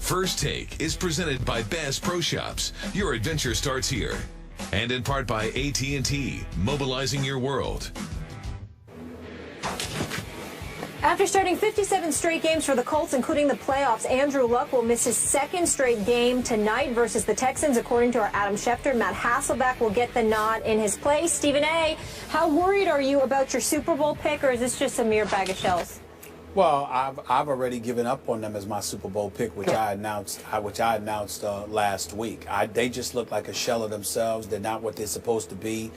First Take is presented by Bass Pro Shops. Your adventure starts here. And in part by AT&T, mobilizing your world. After starting 57 straight games for the Colts, including the playoffs, Andrew Luck will miss his second straight game tonight versus the Texans. According to our Adam Schefter, Matt Hasselbeck will get the nod in his place. Stephen A., how worried are you about your Super Bowl pick, or is this just a mere bag of shells? Well, I've already given up on them as my Super Bowl pick, which I announced last week. They just look like a shell of themselves. They're not what they're supposed to be.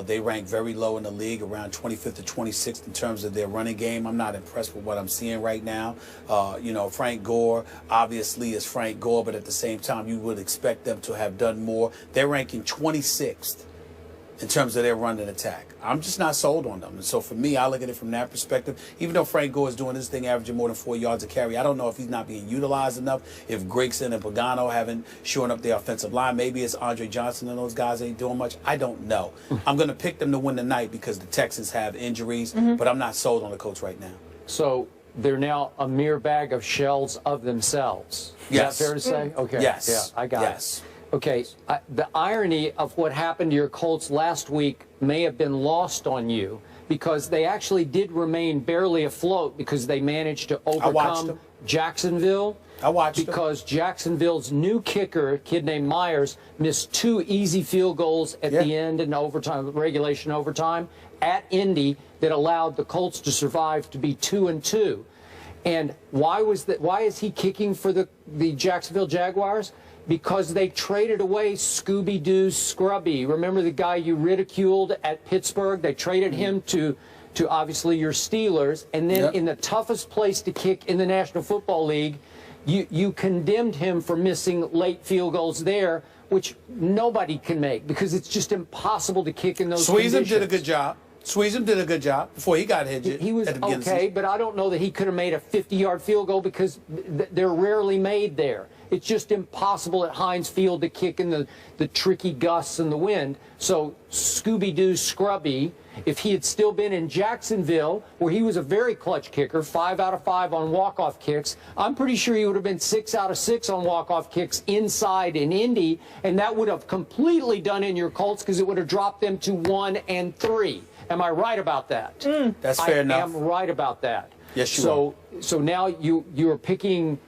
They rank very low in the league, around 25th to 26th in terms of their running game. I'm not impressed with what I'm seeing right now. You know, Frank Gore obviously is Frank Gore, but at the same time, you would expect them to have done more. They're ranking 26th in terms of their run and attack. I'm just not sold on them. And so for me, I look at it from that perspective. Even though Frank Gore is doing this thing, averaging more than 4 yards a carry, I don't know if he's not being utilized enough, if Gregson and Pagano haven't shored up their offensive line. Maybe it's Andre Johnson and those guys ain't doing much. I don't know. I'm going to pick them to win tonight because the Texans have injuries, but I'm not sold on the Colts right now. So they're now a mere bag of shells of themselves. Yes. Is that fair to say? Okay. Yes. Yeah, I got it. Okay, the irony of what happened to your Colts last week may have been lost on you because they actually did remain barely afloat because they managed to overcome Jacksonville. I watched because Jacksonville's new kicker, a kid named Myers, missed 2 easy field goals at the end in overtime, regulation overtime, at Indy that allowed the Colts to survive to be 2-2. And why is he kicking for the Jacksonville Jaguars? Because they traded away Scooby-Doo Scrubby. Remember the guy you ridiculed at Pittsburgh? They traded him to obviously your Steelers. And then in the toughest place to kick in the National Football League, you condemned him for missing late field goals there, which nobody can make because it's just impossible to kick in those conditions. Did a good job. Sweezum did a good job before he got hit. He was okay, but I don't know that he could have made a 50-yard field goal because they're rarely made there. It's just impossible at Heinz Field to kick in the tricky gusts and the wind. So Scooby-Doo Scrubby, if he had still been in Jacksonville, where he was a very clutch kicker, 5 out of 5 on walk-off kicks, I'm pretty sure he would have been 6 out of 6 on walk-off kicks inside in Indy, and that would have completely done in your Colts because it would have dropped them to 1-3. Am I right about that? That's fair enough. I am right about that. Yes, you are. So now you're picking.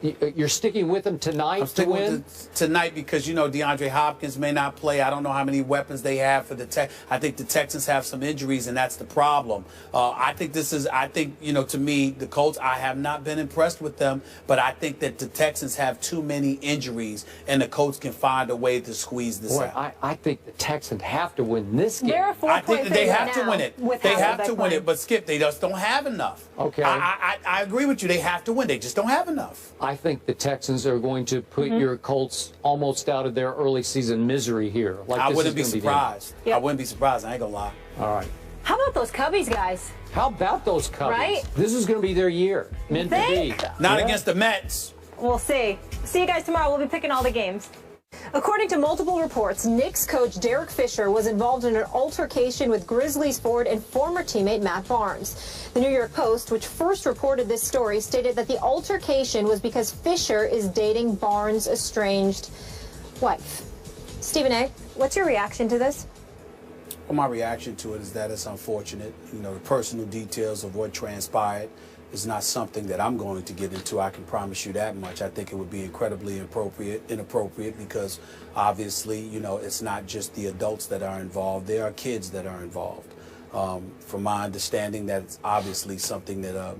You're sticking with them tonight to win? Tonight because, you know, DeAndre Hopkins may not play. I don't know how many weapons they have for the Texans. I think the Texans have some injuries, and that's the problem. I think, you know, to me, the Colts, I have not been impressed with them, but I think that the Texans have too many injuries, and the Colts can find a way to squeeze this out. I think the Texans have to win this game. They're a 4-point favorite. They have to win it. They have to win it, but Skip, they just don't have enough. Okay. I agree with you. They have to win. They just don't have enough. I think the Texans are going to put your Colts almost out of their early season misery here. Like I wouldn't be surprised. I wouldn't be surprised. I ain't gonna lie. All right. How about those Cubbies, guys? How about those Cubbies? Right? This is going to be their year. Meant to be. Not against the Mets. We'll see. See you guys tomorrow. We'll be picking all the games. According to multiple reports, Knicks coach Derek Fisher was involved in an altercation with Grizzlies forward and former teammate Matt Barnes. The New York Post, which first reported this story, stated that the altercation was because Fisher is dating Barnes' estranged wife. Stephen A., what's your reaction to this? Well, my reaction to it is that it's unfortunate. You know, the personal details of what transpired is not something that I'm going to get into. I can promise you that much. I think it would be incredibly inappropriate because obviously, you know, it's not just the adults that are involved. There are kids that are involved. From my understanding, that's obviously something that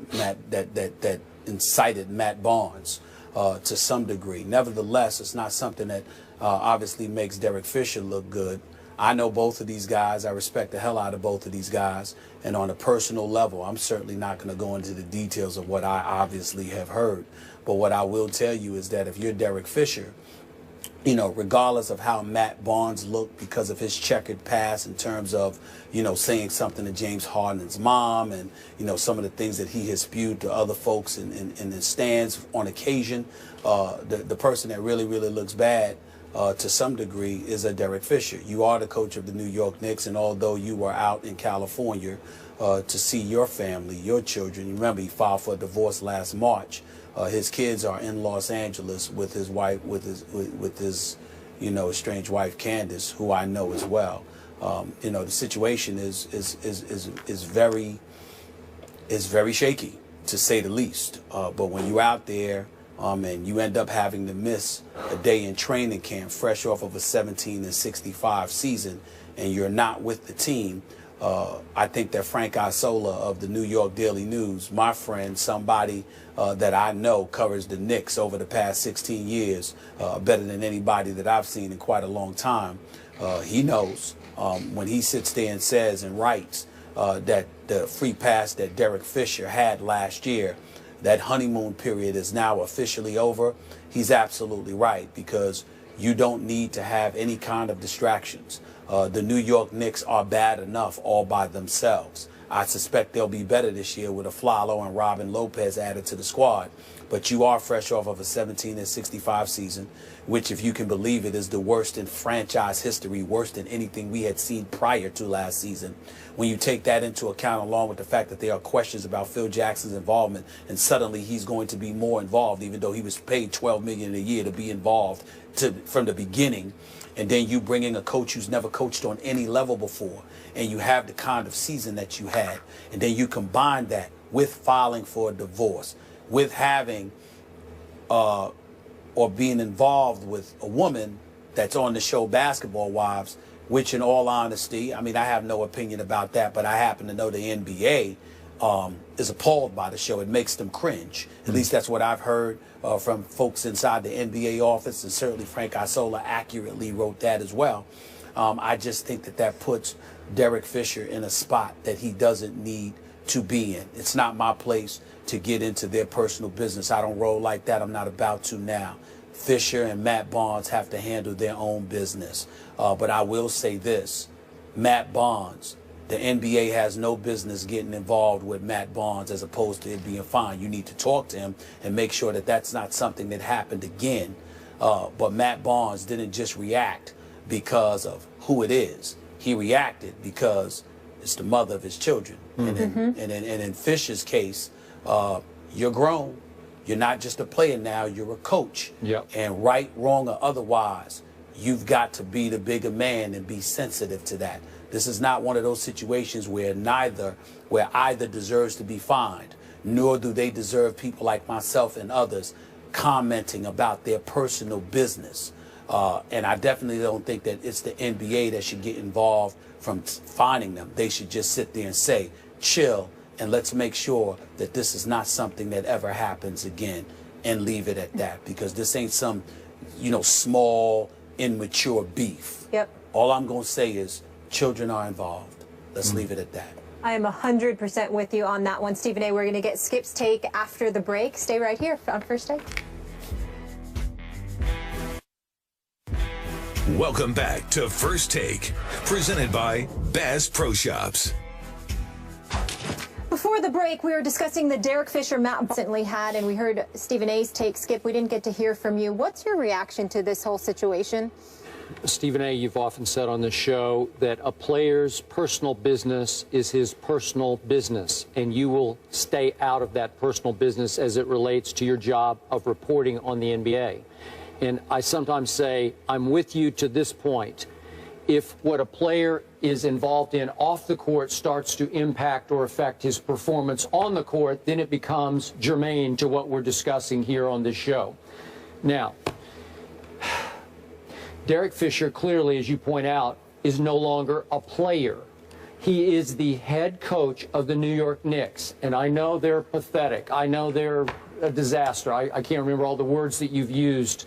that incited Matt Barnes to some degree. Nevertheless, it's not something that obviously makes Derek Fisher look good. I know both of these guys. I respect the hell out of both of these guys. And on a personal level, I'm certainly not going to go into the details of what I obviously have heard. But what I will tell you is that if you're Derek Fisher, you know, regardless of how Matt Barnes looked because of his checkered past in terms of, you know, saying something to James Harden's mom and, you know, some of the things that he has spewed to other folks in the stands on occasion, the person that really looks bad to some degree is a Derek Fisher. You are the coach of the New York Knicks, and although you were out in California to see your family, your children, you remember he filed for a divorce last March. His kids are in Los Angeles with his wife, with his estranged wife Candace, who I know as well. The situation is very shaky, to say the least. But when you're out there and you end up having to miss a day in training camp, fresh off of a 17-65 season, and you're not with the team, I think that Frank Isola of the New York Daily News, my friend, somebody that I know covers the Knicks over the past 16 years, better than anybody that I've seen in quite a long time. He knows when he sits there and says and writes that the free pass that Derek Fisher had last year, that honeymoon period is now officially over. He's absolutely right, because you don't need to have any kind of distractions. The New York Knicks are bad enough all by themselves. I suspect they'll be better this year with Aflalo and Robin Lopez added to the squad. But you are fresh off of a 17-65 season, which, if you can believe it, is the worst in franchise history, worse than anything we had seen prior to last season. When you take that into account, along with the fact that there are questions about Phil Jackson's involvement, and suddenly he's going to be more involved, even though he was paid $12 million a year to be involved from the beginning. And then you bring in a coach who's never coached on any level before, and you have the kind of season that you had, and then you combine that with filing for a divorce, with having or being involved with a woman that's on the show Basketball Wives, which, in all honesty, I mean, I have no opinion about that, but I happen to know the NBA is appalled by the show. It makes them cringe. At least that's what I've heard from folks inside the NBA office, and certainly Frank Isola accurately wrote that as well. I just think that puts Derek Fisher in a spot that he doesn't need to be in. It's not my place to get into their personal business. I don't roll like that. I'm not about to now. Fisher and Matt Barnes have to handle their own business. But I will say this, Matt Barnes, the NBA has no business getting involved with Matt Barnes as opposed to it being fine. You need to talk to him and make sure that that's not something that happened again. But Matt Barnes didn't just react because of who it is. He reacted because it's the mother of his children. And in Fisher's case, you're grown. You're not just a player now, you're a coach. Yep. And right, wrong, or otherwise, you've got to be the bigger man and be sensitive to that. This is not one of those situations where either deserves to be fined, nor do they deserve people like myself and others commenting about their personal business. And I definitely don't think that it's the NBA that should get involved from fining them. They should just sit there and say, chill, and let's make sure that this is not something that ever happens again, and leave it at that, because this ain't some, small, immature beef. Yep. All I'm going to say is children are involved. Let's leave it at that. I am 100% with you on that one, Stephen A. We're going to get Skip's take after the break. Stay right here on First Take. Welcome back to First Take, presented by Bass Pro Shops. Before the break, we were discussing the Derek Fisher Matt recently had, and we heard Stephen A's take. Skip, we didn't get to hear from you. What's your reaction to this whole situation? Stephen A., you've often said on the show that a player's personal business is his personal business, and you will stay out of that personal business as it relates to your job of reporting on the NBA. And I sometimes say, I'm with you to this point. If what a player is involved in off the court starts to impact or affect his performance on the court, then it becomes germane to what we're discussing here on this show. Now, Derek Fisher, clearly, as you point out, is no longer a player. He is the head coach of the New York Knicks. And I know they're pathetic. I know they're a disaster. I can't remember all the words that you've used.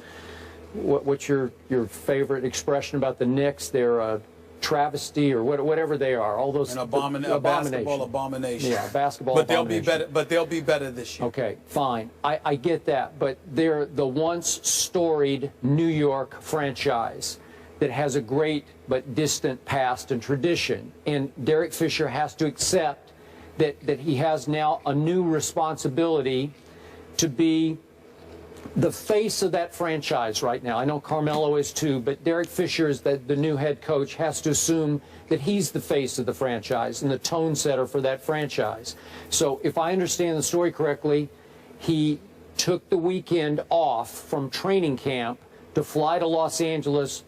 What's your favorite expression about the Knicks? They're a travesty or whatever they are. All those a basketball abomination. Yeah, basketball but abomination. But they'll be better this year. Okay, fine. I get that, but they're the once storied New York franchise that has a great but distant past and tradition. And Derek Fisher has to accept that he has now a new responsibility to be the face of that franchise right now. I know Carmelo is too, but Derek Fisher, is the new head coach, has to assume that he's the face of the franchise and the tone setter for that franchise. So if I understand the story correctly, he took the weekend off from training camp to fly to Los Angeles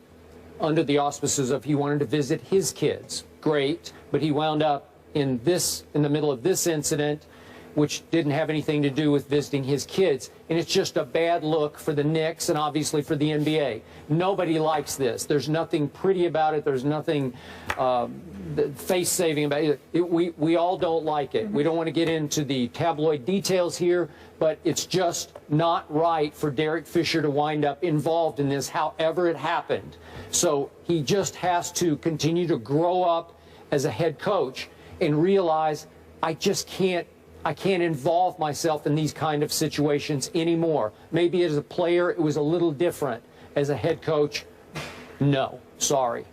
under the auspices of he wanted to visit his kids. Great, but he wound up in the middle of this incident, which didn't have anything to do with visiting his kids. And it's just a bad look for the Knicks and obviously for the NBA. Nobody likes this. There's nothing pretty about it. There's nothing face-saving about it. We all don't like it. We don't want to get into the tabloid details here, but it's just not right for Derek Fisher to wind up involved in this, however it happened. So he just has to continue to grow up as a head coach and realize, I can't involve myself in these kind of situations anymore. Maybe as a player, it was a little different. As a head coach, no, sorry.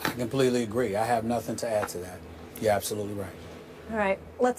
I completely agree. I have nothing to add to that. You're absolutely right. All right, let's